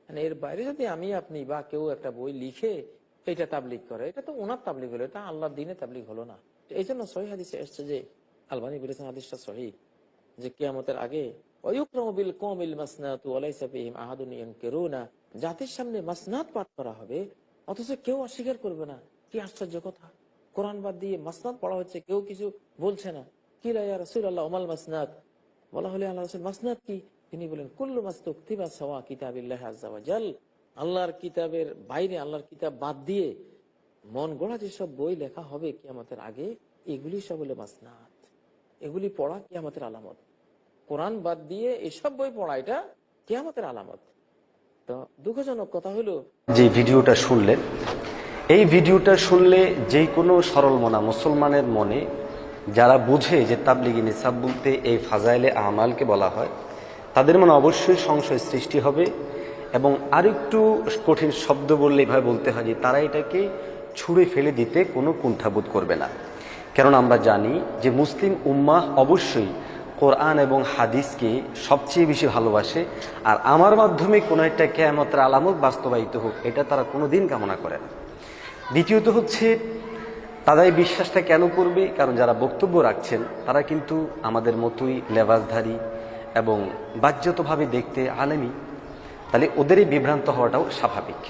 মানে এর বাইরে যদি আমি আপনি বা কেউ একটা বই লিখে এটা তাবলিগ করে, এটা তো ওনার তাবলিগ হলো, এটা আল্লাহর দিনে তাবলিগ হলো না। এই জন্য সহিহ হাদিসে এসছে যে, আলবানী বলেছেন হাদিসটা সহিহ, যে কিয়ামতের আগে জাতির সামনে মাসনাদ পাঠ করা হবে, অথচ কেউ অস্বীকার করবে না। কি আশ্চর্য কথা! কোরআন বাদ দিয়ে মাসনাদ পড়া হচ্ছে, কেউ কিছু বলছে না। কি লা ইয়া রাসূলুল্লাহ ওমাল মাসনাদ, বলা হলে আল্লাহ রাসূল মাসনাদ কি? তিনি বলেন কুল্লু মাস্তুকতিবা সাওয়া কিতাবিল্লাহি আযজা ওয়া জাল, আল্লাহর কিতাবের বাইরে, আল্লাহর কিতাব বাদ দিয়ে মন গড়া যেসব বই লেখা হবে কিয়ামতের আগে, এগুলি সব হলো মাসনাদ। এগুলি পড়া কিয়ামতের আলামত। কোরআন বাদ দিয়ে এসব বই পড়া এটা কিয়ামতের আলামত। তো দুঃখজনক কথা হলো, যে ভিডিওটা শুনলেন, এই ভিডিওটা শুনলে যে কোনো সরল মনা মুসলমানের মনে, যারা বুঝে যে তাবলিগি নিসাব বলতে এই ফাজাইলে আমালকে বলা হয়, তাদের মনে অবশ্যই সংশয় সৃষ্টি হবে। এবং আরেকটু কঠিন শব্দ বললে এভাবে বলতে হয় যে তারা এটাকে ছুঁড়ে ফেলে দিতে কোনো কুণ্ঠাবোধ করবে না। কারণ আমরা জানি যে মুসলিম উম্মাহ অবশ্যই কোরআন এবং হাদিসকে সবচেয়ে বেশি ভালোবাসে, আর আমার মাধ্যমে কোনো একটা কিয়ামতের আলামত বাস্তবায়িত হোক, এটা তারা কোনোদিন কামনা করে না। দ্বিতীয়ত হচ্ছে, তারা এই বিশ্বাসটা কেন করবে? কারণ যারা বক্তব্য রাখছেন তারা কিন্তু আমাদের মতোই লেবাসধারী এবং বাহ্যতভাবে দেখতে আলেমী, তাহলে ওদের এই বিভ্রান্ত হওয়াটাও স্বাভাবিক।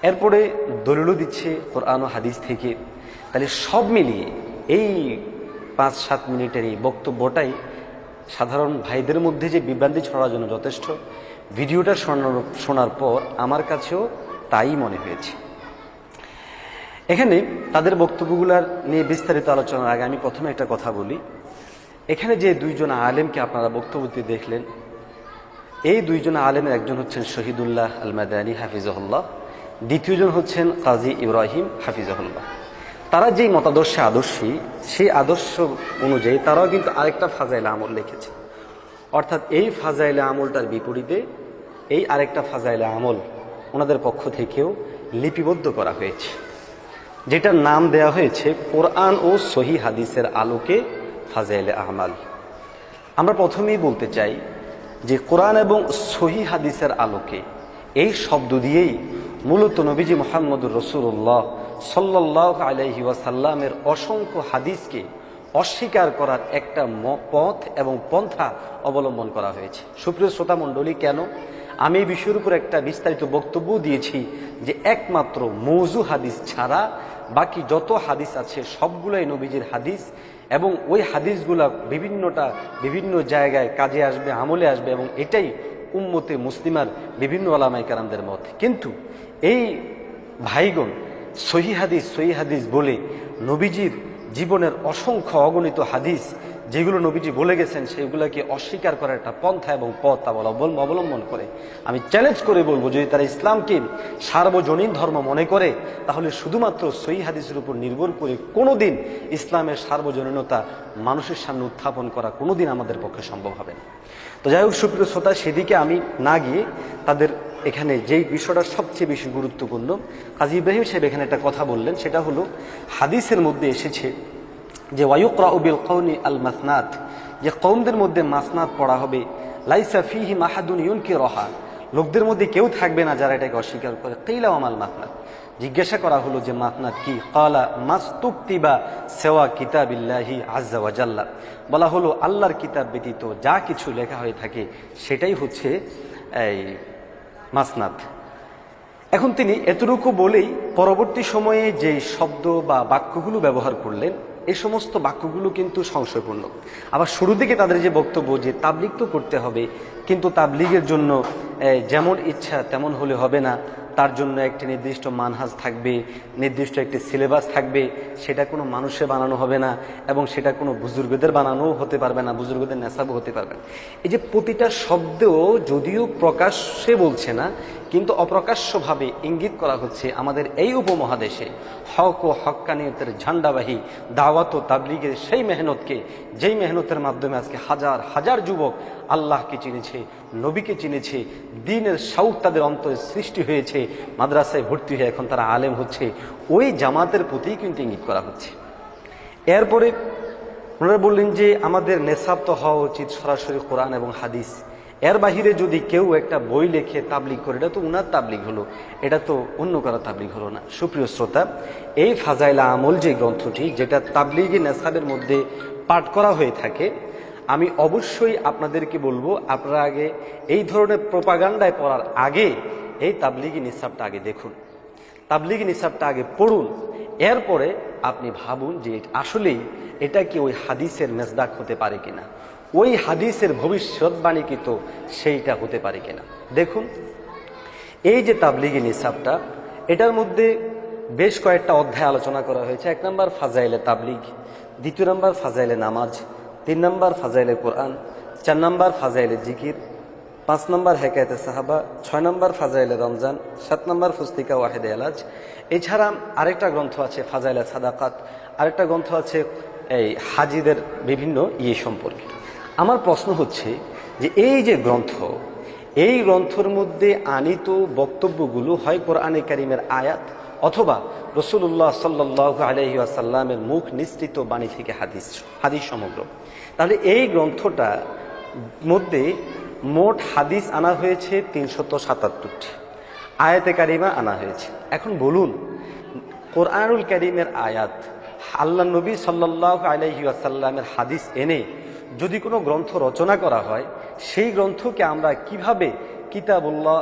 এরপরে দলিলও দিচ্ছে কোরআন ও হাদিস থেকে। তাহলে সব মিলিয়ে এই 5-7 মিনিটের এই বক্তব্যটাই সাধারণ ভাইদের মধ্যে যে বিভ্রান্তি ছড়ার জন্য যথেষ্ট। ভিডিওটা শোনার পর আমার কাছেও তাই মনে হয়েছে। এখানে তাদের বক্তব্যগুলোর নিয়ে বিস্তারিত আলোচনার আগে আমি প্রথমে একটা কথা বলি। এখানে যে দুইজন আলেমকে আপনারা বক্তব্যটি দেখলেন, এই দুইজন আলেমের একজন হচ্ছেন শহীদুল্লাহ আল মাদানী হাফিজাহুল্লাহ, দ্বিতীয়জন হচ্ছেন কাজী ইব্রাহিম হাফিজাহুল্লাহ। তারা যেই মতাদর্শে আদর্শী, সেই আদর্শ অনুযায়ী তারাও কিন্তু আরেকটা ফাজাইলে আমল লিখেছে। অর্থাৎ এই ফাজাইলে আমলটার বিপরীতে এই আরেকটা ফাজাইলে আমল ওনাদের পক্ষ থেকেও লিপিবদ্ধ করা হয়েছে, যেটার নাম দেয়া হয়েছে কোরআন ও সহিহ হাদিসের আলোকে ফাজাইলে আমাল। আমরা প্রথমেই বলতে চাই যে কোরআন এবং সহিহ হাদিসের আলোকে, এই শব্দ দিয়েই মূলত নবীজি মুহাম্মদুর রাসূলুল্লাহ সাল্লাল্লাহু আলাইহি ওয়াসাল্লামের অসংখ্য হাদিসকে অস্বীকার করার একটা পথ এবং পন্থা অবলম্বন করা হয়েছে। সুপ্রিয় শ্রোতা মণ্ডলী, কেন আমি এই বিষয়ের উপর একটা বিস্তারিত বক্তব্য দিয়েছি যে একমাত্র মওযু হাদিস ছাড়া বাকি যত হাদিস আছে সবগুলাই নবীজির হাদিস, এবং ওই হাদিসগুলা বিভিন্ন জায়গায় কাজে আসবে, আমলে আসবে, এবং এটাই উম্মতে মুসলিমার বিভিন্ন ওলামায়ে কেরামদের মত। কিন্তু এই ভাইগণ সহিহ হাদিস বলে নবীজির জীবনের অসংখ্য অগণিত হাদিস যেগুলো নবীজি বলে গেছেন সেগুলোকে অস্বীকার করার একটা পন্থা এবং পথ অবলম্বন করে। আমি চ্যালেঞ্জ করে বলবো, যদি তারা ইসলামকে সার্বজনীন ধর্ম মনে করে, তাহলে শুধুমাত্র সহিহ হাদিসের উপর নির্ভর করে কোনোদিন ইসলামের সার্বজনীনতা মানুষের সামনে উত্থাপন করা কোনোদিন আমাদের পক্ষে সম্ভব হবে না। তো যাই হোক সুপ্রিয় শ্রোতা, সেদিকে আমি না গিয়ে তাদের এখানে যেই বিষয়টা সবচেয়ে বেশি গুরুত্বপূর্ণ, কাজী ইব্রাহিম সাহেব এখানে একটা কথা বললেন, সেটা হলো হাদিসের মধ্যে এসেছে যে ওয়ায়ুকরাউ বিল কওনি আল মাসনাদ, যে কওমদের মধ্যে মাসনাদ পড়া হবে, লাইসা ফিহি মাহাদুন ইউনকিরুহা, লোকদের মধ্যে কেউ থাকবে না যারা এটাকে অস্বীকার করে। কিলা ওয়ামাল মাসনাদ, জিজ্ঞাসা করা হলো যে মাসনাদ কি? ক্বালা মাসতুকতিবা সিওয়া কিতাবিল্লাহি আযজা ওয়া জাল্লা, বলা হলো আল্লাহর কিতাব ব্যতীত যা কিছু লেখা হয়ে থাকে সেটাই হচ্ছে এই মাসনাদ। এখন তিনি এতটুকু বলেই পরবর্তী সময়ে যে শব্দ বা বাক্যগুলো ব্যবহার করলেন, এই সমস্ত বাক্যগুলো কিন্তু সংশয়পূর্ণ। আবার শুরু দিকে তাদের যে বক্তব্য যে তাবলিগ তো করতে হবে, কিন্তু তাবলিগের জন্য যেমন ইচ্ছা তেমন হলে হবে না, তার জন্য একটি নির্দিষ্ট মানহাজ থাকবে, নির্দিষ্ট একটি সিলেবাস থাকবে, সেটা কোনো মানুষে বানানো হবে না, এবং সেটা কোনো বুজুর্গদের বানানোও হতে পারবে না, বুজুর্গদের নেশাবও হতে পারবে না। এই যে প্রতিটা শব্দ যদিও প্রকাশ্যে বলছে না, কিন্তু অপ্রকাশ্যভাবে ইঙ্গিত করা হচ্ছে আমাদের এই উপমহাদেশে হক ও হক্কানিয়তের ঝান্ডাবাহী দাওয়াত ও তাবলিগের সেই মেহনতকে, যেই মেহনতের মাধ্যমে আজকে হাজার হাজার যুবক আল্লাহকে চিনেছে, নবীকে চিনেছে, দ্বীনের শৌক তাদের অন্তরে সৃষ্টি হয়েছে, মাদ্রাসায় ভর্তি হয়ে এখন তারা আলেম হচ্ছে, ওই জামাতের প্রতি কিন্তু ইঙ্গিত করা হচ্ছে। এরপরে ওনারা বললেন যে আমাদের নেশাব তো হওয়া উচিত সরাসরি কোরআন এবং হাদিস। এর বাহিরে যদি কেউ একটা বই লেখে তাবলিগ করে, এটা তো উনার তাবলিগ হলো, এটা তো অন্য কারো তাবলিগ হলো না। সুপ্রিয় শ্রোতা, এই ফাজাইলা আমল যে গ্রন্থটি, যেটা তাবলিগি নেসাবের মধ্যে পাঠ করা হয়ে থাকে, আমি অবশ্যই আপনাদেরকে বলবো, আপনারা আগে এই ধরনের প্রোপাগান্ডায় পড়ার আগে এই তাবলিগি নিসাবটা আগে দেখুন, তাবলিগি নিসাবটা আগে পড়ুন, এরপরে আপনি ভাবুন যে আসলেই এটা কি ওই হাদিসের মেজদাক হতে পারে কিনা, ওই হাদিসের ভবিষ্যৎবাণী কি তো সেইটা হতে পারে কিনা। দেখুন, এই যে তাবলিগি নিসাবটা, এটার মধ্যে বেশ কয়েকটা অধ্যায় আলোচনা করা হয়েছে। 1 নম্বর ফাজাইলে তাবলিগ, 2 নম্বর ফাজাইলে নামাজ, 3 নম্বর ফাজাইলে কোরআন, 4 নম্বর ফাজাইলে জিকির, 5 নম্বর হেকায়েতে সাহাবা, 6 নম্বর ফাজাইলে রমজান, 7 নম্বর ফুস্তিকা ওয়াহিদে এলাজ। এছাড়া আরেকটা গ্রন্থ আছে ফাজাইলে সাদাকাত, আরেকটা গ্রন্থ আছে এই হাজিদের বিভিন্ন সম্পর্কে। আমার প্রশ্ন হচ্ছে যে এই যে গ্রন্থ, এই গ্রন্থের মধ্যে আনিত বক্তব্যগুলো হয় কোরআনে কারীমের আয়াত অথবা রাসূলুল্লাহ সাল্লাল্লাহু আলাইহি ওয়াসাল্লামের মুখ নিঃসৃত বাণী থেকে হাদিস সমগ্র। তাহলে এই গ্রন্থটা মধ্যে মোট হাদিস আনা হয়েছে 377টি, আয়াতে কারিমা আনা হয়েছে। এখন বলুন, কোরআনুল কারীমের আয়াত, আল্লাহ নবী সাল্লাল্লাহু আলাইহি ওয়াসাল্লামের হাদিস এনে যদি কোনো গ্রন্থ রচনা করা হয়, সেই গ্রন্থকে আমরা কিভাবে কিতাবুল্লাহ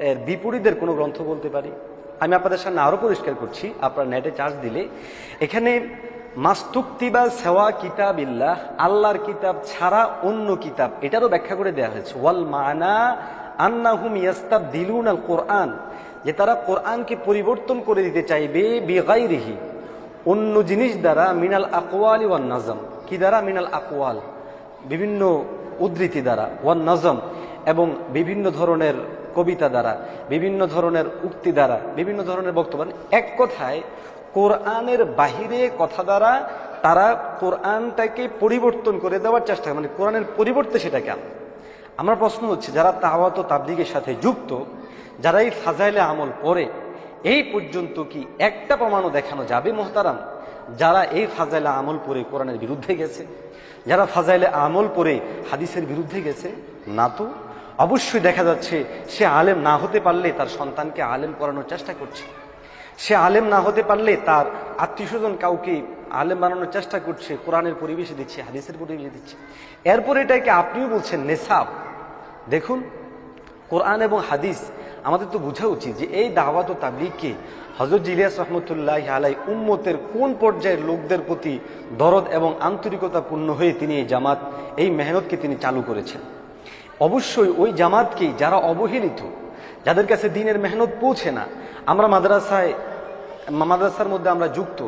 এর বিপরীতের কোনো গ্রন্থ বলতে পারি? আমি আপনাদের সামনে আরো পরিষ্কার করছি, আপনার নেটে চার্জ দিলে এখানে মাস্তুকতিবা সেওয়া কিতাবিল্লাহ, আল্লাহর কিতাব ছাড়া অন্য কিতাব, এটারও ব্যাখ্যা করে দেওয়া হয়েছে। ওয়াল মানা আন্নাহুম ইয়াস্তাবদিলুনাল কোরআন, যে তারা কোরআনকে পরিবর্তন করে দিতে চাইবে বিগাইরিহি, অন্য জিনিস দ্বারা, মিনাল আকওয়ালি ওয়ান নাজম, কি দ্বারা? মিনাল আকওয়াল, বিভিন্ন উদ্ধৃতি দ্বারা, ওয়ান নাজম, এবং বিভিন্ন ধরনের কবিতা দ্বারা, বিভিন্ন ধরনের উক্তি দ্বারা, বিভিন্ন ধরনের বক্তব্য। এক কথায় কোরআনের বাহিরে কথা দ্বারা তারা কোরআনটাকে পরিবর্তন করে দেওয়ার চেষ্টা করে, মানে কোরআনের পরিবর্তে সেটাকে আনে। আমার প্রশ্ন হচ্ছে, যারা দাওয়াত ও তাবলীগের সাথে যুক্ত, যারা এই ফাজাইলে আমল পড়ে, এই পর্যন্ত কি একটা প্রমাণও দেখানো যাবে মোহতারাম যারা এই ফাজাইলে আমল পড়ে কোরআনের বিরুদ্ধে গেছে, যারা ফাজাইলে আমল পড়ে হাদিসের বিরুদ্ধে গেছে? না তো। অবশ্যই দেখা যাচ্ছে সে আলেম না হতে পারলে তার সন্তানকে আলেম করানোর চেষ্টা করছে, সে আলেম না হতে পারলে তার আত্মীয় স্বজন কাউকে আলেম বানানোর চেষ্টা করছে, কোরআনের পরিবেশে দিচ্ছে, হাদিসের পরিবেশে দিচ্ছে। এরপর এটাকে আপনিও বলছেন নেসাব। দেখুন, কোরআন এবং হাদিস আমাদের তো বোঝা উচিত যে এই দাওয়াত ও তাবলীগকে হযরত ইলিয়াস রাহমাতুল্লাহি আলাইহি উম্মতের কোন পর্যায়ের লোকদের প্রতি দরদ এবং আন্তরিকতা পূর্ণ হয়ে তিনি এই জামাত, এই মেহনতকে তিনি চালু করেছেন। অবশ্যই ওই জামাতকে যারা অবহেলিত, যাদের কাছে দিনের মেহনত পৌঁছে না, আমরা মাদ্রাসার মধ্যে আমরা যুক্ত,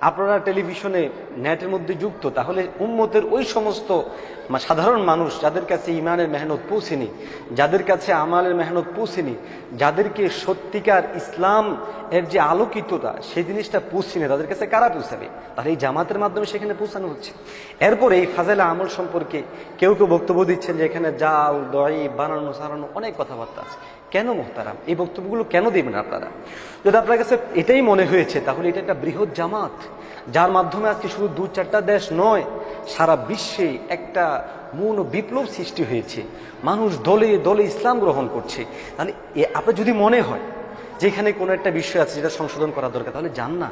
আপনারা টেলিভিশনে নেটের মধ্যে যুক্ত, তাহলে উম্মতের ওই সমস্ত সাধারণ মানুষ যাদের কাছে ইমানের মেহনত পৌঁছেনি, যাদের কাছে আমালের মেহনত পৌঁছেনি, যাদেরকে সত্যিকার ইসলাম এর যে আলোকিততা সেই জিনিসটা পৌঁছেনি, তাদের কাছে কারা পৌঁছাবে? তাহলে এই জামাতের মাধ্যমে সেখানে পৌঁছানো হচ্ছে। এরপরে এই ফাজাইলে আমল সম্পর্কে কেউ কেউ বক্তব্য দিচ্ছেন যে এখানে জাল দই বানানো সারানো অনেক কথাবার্তা আছে। কেন মোহতারাম এই বক্তব্যগুলো কেন দেবেন আপনারা? যদি আপনার কাছে এটাই মনে হয়েছে, তাহলে এটা একটা বৃহৎ জামাত, যার মাধ্যমে আজকে শুধু 2-4টা দেশ নয়, সারা বিশ্বে একটা মূল বিপ্লব সৃষ্টি হয়েছে, মানুষ দলে দলে ইসলাম গ্রহণ করছে। তাহলে আপনার যদি মনে হয় যে এখানে কোনো একটা বিষয় আছে যেটা সংশোধন করা দরকার, তাহলে যান না,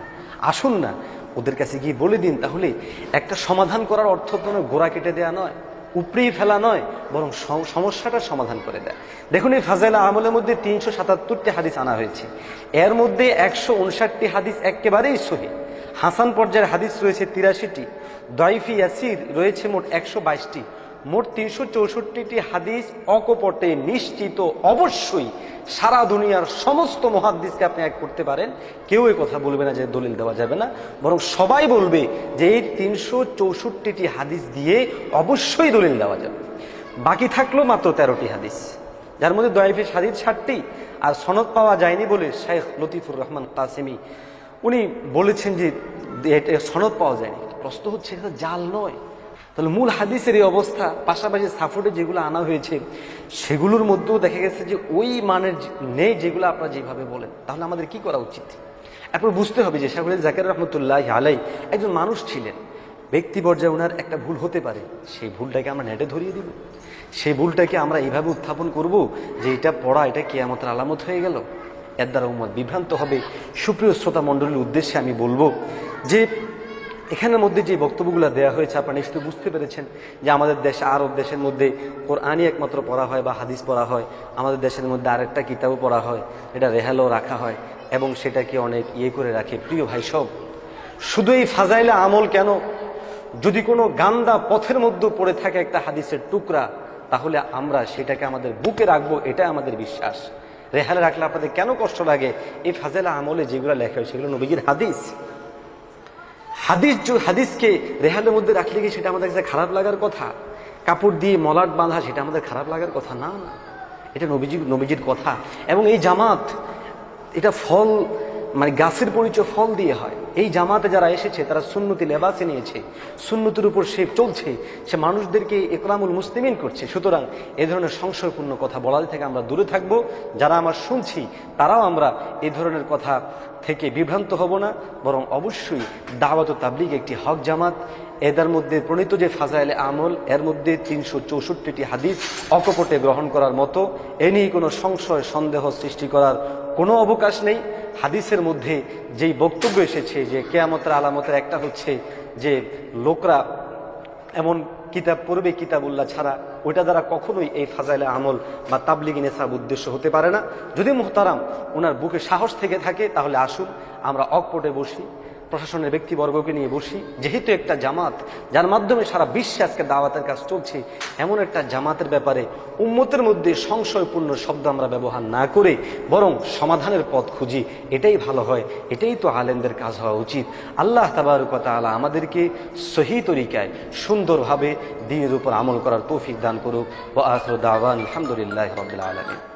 আসুন না, ওদের কাছে গিয়ে বলে দিন। তাহলে একটা সমাধান করার অর্থ কোনো গোড়া কেটে দেওয়া নয়, উপড়িয়ে ফেলা নয়, বরং সমস্যাটার সমাধান করে দেয়। দেখুন, এই ফাজাইলে আমলের মধ্যে 377টি হাদিস আনা হয়েছে, এর মধ্যে 159টি হাদিস একেবারেই সহিহ, হাসান পর্যায়ের হাদিস রয়েছে 83টি, দাইফি ইয়াসির রয়েছে মোট 122টি, মোট 364টি হাদিস অকপটে নিশ্চিত। অবশ্যই সারা দুনিয়ার সমস্ত মুহাদ্দিসকে আপনি এক করতে পারেন, কেউ এই কথা বলবে না যে দলিল দেওয়া যাবে না, বরং সবাই বলবে যে এই 364টি হাদিস দিয়ে অবশ্যই দলিল দেওয়া যাবে। বাকি থাকলো মাত্র 13টি হাদিস, যার মধ্যে দাইফি হাদিস 60টি, আর সনদ পাওয়া যায়নি বলে শেখ লতিফুর রহমান কাসেমি উনি বলেছেন যে সনদ পাওয়া যায়নি। প্রশ্ন হচ্ছে এটা জাল নয়, তাহলে মূল হাদিসের এই অবস্থা। পাশাপাশি সাপোর্টে যেগুলো আনা হয়েছে সেগুলোর মধ্যেও দেখা গেছে যে ওই মানের নেই যেগুলো আপনারা যেভাবে বলেন। তাহলে আমাদের কি করা উচিত? এরপর বুঝতে হবে যে শেখ জাকির রহমতুল্লাহ আলাই একজন মানুষ ছিলেন, ব্যক্তি পর্যায়ে ওনার একটা ভুল হতে পারে, সেই ভুলটাকে আমরা নেটে ধরিয়ে দিব, সেই ভুলটাকে আমরা এইভাবে উত্থাপন করব যে এটা পড়া এটা কিয়ামতের আলামত হয়ে গেল, এর দ্বারা উম্মত বিভ্রান্ত হবে। সুপ্রিয় শ্রোতা মণ্ডলীর উদ্দেশ্যে আমি বলবো যে এখানের মধ্যে যে বক্তব্যগুলো দেওয়া হয়েছে আপনারা নিশ্চয়ই বুঝতে পেরেছেন যে আমাদের দেশে আরব দেশের মধ্যে কোরআনই একমাত্র পড়া হয় বা হাদিস পড়া হয়, আমাদের দেশের মধ্যে আরেকটা কিতাবও পড়া হয়, এটা রেহালও রাখা হয় এবং সেটাকে অনেক করে রাখে। প্রিয় ভাই সব, শুধু এই ফাজাইলে আমল কেন, যদি কোনো গান্দা পথের মধ্যে পড়ে থাকে একটা হাদিসের টুকরা, তাহলে আমরা সেটাকে আমাদের বুকে রাখবো, এটা আমাদের বিশ্বাস। রেহালে রাখলে আপনাদের কেন কষ্ট লাগে? এই ফাজাইলে আমলে যেগুলো লেখা হয় সেগুলো নবীজির হাদিস। হাদিসকে রেহালের মধ্যে রাখলে কি সেটা আমাদের কাছে খারাপ লাগার কথা? কাপড় দিয়ে মলাট বাঁধা সেটা আমাদের খারাপ লাগার কথা না, এটা নবীজির কথা। এবং এই জামাত এটা ফল, মানে গাছের পরিচয় ফল দিয়ে হয়। এই জামাতে যারা এসেছে তারা সুন্নতি লেবাসে নিয়েছে, সুন্নতির উপর সে চলছে, সে মানুষদেরকে ইকরামুল মুসলিমিন করছে। সুতরাং এ ধরনের সংশয়পূর্ণ কথা বলা থেকে আমরা দূরে থাকব। যারা আমরা শুনছি তারাও আমরা এই ধরনের কথা থেকে বিভ্রান্ত হব না, বরং অবশ্যই দাওয়াত ও তাবলীগ একটি হক জামাত। এদের মধ্যে প্রণীত যে ফাজাইলে আমল, এর মধ্যে 364টি হাদিস অকপটে গ্রহণ করার মতো, এ নিয়ে কোনো সংশয় সন্দেহ সৃষ্টি করার কোনো অবকাশ নেই। হাদিসের মধ্যে যেই বক্তব্য এসেছে যে কিয়ামতের আলামতের একটা হচ্ছে যে লোকরা এমন কিতাব পড়বে কিতাবুল্লাহ ছাড়া, ওইটা দ্বারা কখনোই এই ফাজাইলে আমল বা তাবলিগি নেশাব উদ্দেশ্য হতে পারে না। যদি মুহতারাম ওনার বুকে সাহস থেকে থাকে তাহলে আসুন আমরা অকপটে বসি, প্রশাসনের ব্যক্তিবর্গকে নিয়ে বসি। যেহেতু একটা জামাত যার মাধ্যমে সারা বিশ্বে আজকে দাওয়াতের কাজ চলছে, এমন একটা জামাতের ব্যাপারে উম্মতের মধ্যে সংশয়পূর্ণ শব্দ আমরা ব্যবহার না করে বরং সমাধানের পথ খুঁজি, এটাই ভালো হয়, এটাই তো আলেমদের কাজ হওয়া উচিত। আল্লাহ তাবারক ওয়া তাআলা আমাদেরকে সহি তরিকায় সুন্দরভাবে দ্বীনের উপর আমল করার তৌফিক দান করুক। ওয়া আখিরু দাওয়ানা আলহামদুলিল্লাহি রাব্বিল আলামিন।